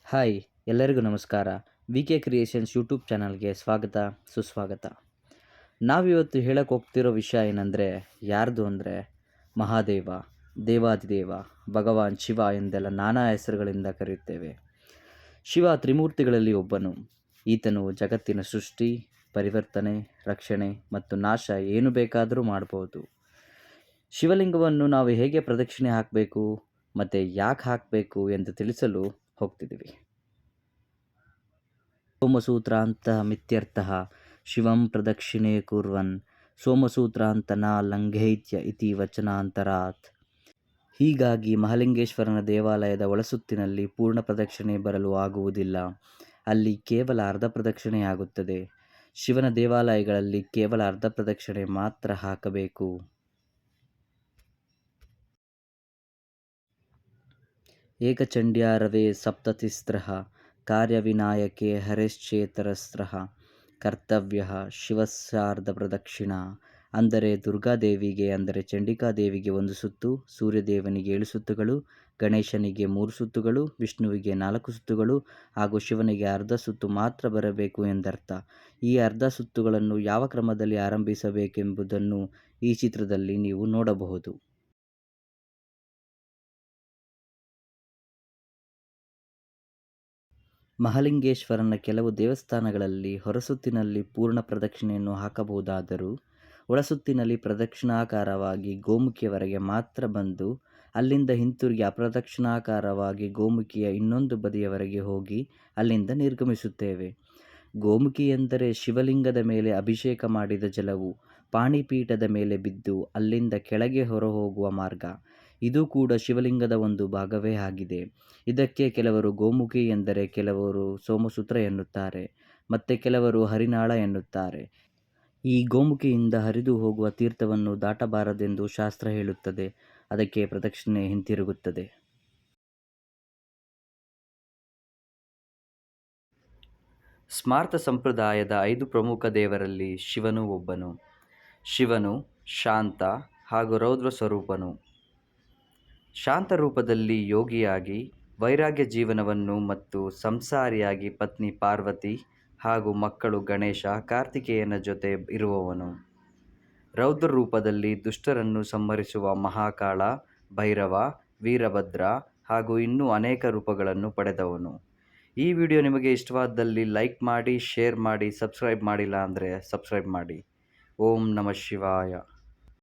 Hi ಎಲ್ಲರಿಗೂ ನಮಸ್ಕಾರ. V K creations YouTube ಚಾನಲ್ಗೆ ಸ್ವಾಗತ ಸುಸ್ವಾಗತ. ನಾವಿವತ್ತು ಹೇಳಕ್ಕೆ ಹೋಗ್ತಿರೋ ವಿಷಯ ಏನಂದರೆ ಯಾರ್ದು ಅಂದರೆ ಮಹಾದೇವ, ದೇವಾದಿದೇವ, ಭಗವಾನ್ ಶಿವ ಎಂದೆಲ್ಲ ನಾನಾ ಹೆಸರುಗಳಿಂದ ಕರೆಯುತ್ತೇವೆ. ಶಿವ ತ್ರಿಮೂರ್ತಿಗಳಲ್ಲಿ ಒಬ್ಬನು. ಈತನು ಜಗತ್ತಿನ ಸೃಷ್ಟಿ, ಪರಿವರ್ತನೆ, ರಕ್ಷಣೆ ಮತ್ತು ನಾಶ ಏನು ಬೇಕಾದರೂ ಮಾಡ್ಬೋದು. ಶಿವಲಿಂಗವನ್ನು ನಾವು ಹೇಗೆ ಪ್ರದಕ್ಷಿಣೆ ಹಾಕಬೇಕು ಮತ್ತು ಯಾಕೆ ಹಾಕಬೇಕು ಎಂದು ತಿಳಿಸಲು ಹೋಗ್ತಿದ್ದೀವಿ. ಸೋಮಸೂತ್ರಾಂತಮಿತ್ಯರ್ಥಃ ಶಿವಂ ಪ್ರದಕ್ಷಿಣೆ ಕುರ್ವನ್ ಸೋಮಸೂತ್ರಾಂತ ನ ಲಂಘೇತ್ಯ ಇತಿ ವಚನಾಂತರಾತ್. ಹೀಗಾಗಿ ಮಹಾಲಿಂಗೇಶ್ವರನ ದೇವಾಲಯದ ಒಳಸುತ್ತಿನಲ್ಲಿ ಪೂರ್ಣ ಪ್ರದಕ್ಷಿಣೆ ಬರಲು ಆಗುವುದಿಲ್ಲ. ಅಲ್ಲಿ ಕೇವಲ ಅರ್ಧ ಪ್ರದಕ್ಷಿಣೆಯಾಗುತ್ತದೆ. ಶಿವನ ದೇವಾಲಯಗಳಲ್ಲಿ ಕೇವಲ ಅರ್ಧ ಪ್ರದಕ್ಷಿಣೆ ಮಾತ್ರ ಹಾಕಬೇಕು. ಏಕಚಂಡ್ಯಾರವೇ ಸಪ್ತತಿಸ್ರಃ ಕಾರ್ಯವಿನಾಯಕೆ ಹರೇಶ್ಚೇತರಸ್ರಃ ಕರ್ತವ್ಯ ಶಿವಸ್ಯಾರ್ಧ ಪ್ರದಕ್ಷಿಣಾ. ಅಂದರೆ ದುರ್ಗಾದೇವಿಗೆ ಅಂದರೆ ಚಂಡಿಕಾದೇವಿಗೆ 1 ಸುತ್ತು, ಸೂರ್ಯದೇವನಿಗೆ 7 ಸುತ್ತುಗಳು, ಗಣೇಶನಿಗೆ 3 ಸುತ್ತುಗಳು, ವಿಷ್ಣುವಿಗೆ 4 ಸುತ್ತುಗಳು ಹಾಗೂ ಶಿವನಿಗೆ ಅರ್ಧ ಸುತ್ತು ಮಾತ್ರ ಬರಬೇಕು ಎಂದರ್ಥ. ಈ ಅರ್ಧ ಸುತ್ತುಗಳನ್ನು ಯಾವ ಕ್ರಮದಲ್ಲಿ ಆರಂಭಿಸಬೇಕೆಂಬುದನ್ನು ಈ ಚಿತ್ರದಲ್ಲಿ ನೀವು ನೋಡಬಹುದು. ಮಹಾಲಿಂಗೇಶ್ವರನ ಕೆಲವು ದೇವಸ್ಥಾನಗಳಲ್ಲಿ ಹೊರಸುತ್ತಿನಲ್ಲಿ ಪೂರ್ಣ ಪ್ರದಕ್ಷಿಣೆಯನ್ನು ಹಾಕಬಹುದಾದರೂ ಒಳಸುತ್ತಿನಲ್ಲಿ ಪ್ರದಕ್ಷಿಣಾಕಾರವಾಗಿ ಗೋಮುಖಿಯವರೆಗೆ ಮಾತ್ರ ಬಂದು ಅಲ್ಲಿಂದ ಹಿಂತಿರುಗಿ ಅಪ್ರದಕ್ಷಿಣಾಕಾರವಾಗಿ ಗೋಮುಖಿಯ ಇನ್ನೊಂದು ಬದಿಯವರೆಗೆ ಹೋಗಿ ಅಲ್ಲಿಂದ ನಿರ್ಗಮಿಸುತ್ತೇವೆ. ಗೋಮುಖಿ ಎಂದರೆ ಶಿವಲಿಂಗದ ಮೇಲೆ ಅಭಿಷೇಕ ಮಾಡಿದ ಜಲವು ಪಾಣಿಪೀಠದ ಮೇಲೆ ಬಿದ್ದು ಅಲ್ಲಿಂದ ಕೆಳಗೆ ಹೊರಹೋಗುವ ಮಾರ್ಗ. ಇದು ಕೂಡ ಶಿವಲಿಂಗದ ಒಂದು ಭಾಗವೇ ಆಗಿದೆ. ಇದಕ್ಕೆ ಕೆಲವರು ಗೋಮುಖಿ ಎಂದರೆ ಕೆಲವರು ಸೋಮಸೂತ್ರ ಎನ್ನುತ್ತಾರೆ, ಮತ್ತೆ ಕೆಲವರು ಹರಿನಾಳ ಎನ್ನುತ್ತಾರೆ. ಈ ಗೋಮುಖಿಯಿಂದ ಹರಿದು ಹೋಗುವ ತೀರ್ಥವನ್ನು ದಾಟಬಾರದೆಂದು ಶಾಸ್ತ್ರ ಹೇಳುತ್ತದೆ. ಅದಕ್ಕೆ ಪ್ರದಕ್ಷಿಣೆ ಹಿಂತಿರುಗುತ್ತದೆ. ಸ್ಮಾರ್ತ ಸಂಪ್ರದಾಯದ 5 ಪ್ರಮುಖ ದೇವರಲ್ಲಿ ಶಿವನು ಒಬ್ಬನು. ಶಿವನು ಶಾಂತ ಹಾಗೂ ರೌದ್ರ ಸ್ವರೂಪನು. ಶಾಂತ ರೂಪದಲ್ಲಿ ಯೋಗಿಯಾಗಿ ವೈರಾಗ್ಯ ಜೀವನವನ್ನು ಮತ್ತು ಸಂಸಾರಿಯಾಗಿ ಪತ್ನಿ ಪಾರ್ವತಿ ಹಾಗೂ ಮಕ್ಕಳು ಗಣೇಶ ಕಾರ್ತಿಕೇಯನ ಜೊತೆ ಇರುವವನು. ರೌದ್ರ ರೂಪದಲ್ಲಿ ದುಷ್ಟರನ್ನು ಸಂಹರಿಸುವ ಮಹಾಕಾಳ, ಭೈರವ, ವೀರಭದ್ರ ಹಾಗೂ ಇನ್ನೂ ಅನೇಕ ರೂಪಗಳನ್ನು ಪಡೆದವನು. ಈ ವಿಡಿಯೋ ನಿಮಗೆ ಇಷ್ಟವಾದಲ್ಲಿ ಲೈಕ್ ಮಾಡಿ, ಶೇರ್ ಮಾಡಿ, ಸಬ್ಸ್ಕ್ರೈಬ್ ಮಾಡಿಲ್ಲ ಅಂದರೆ ಸಬ್ಸ್ಕ್ರೈಬ್ ಮಾಡಿ. ಓಂ ನಮಃ ಶಿವಾಯ.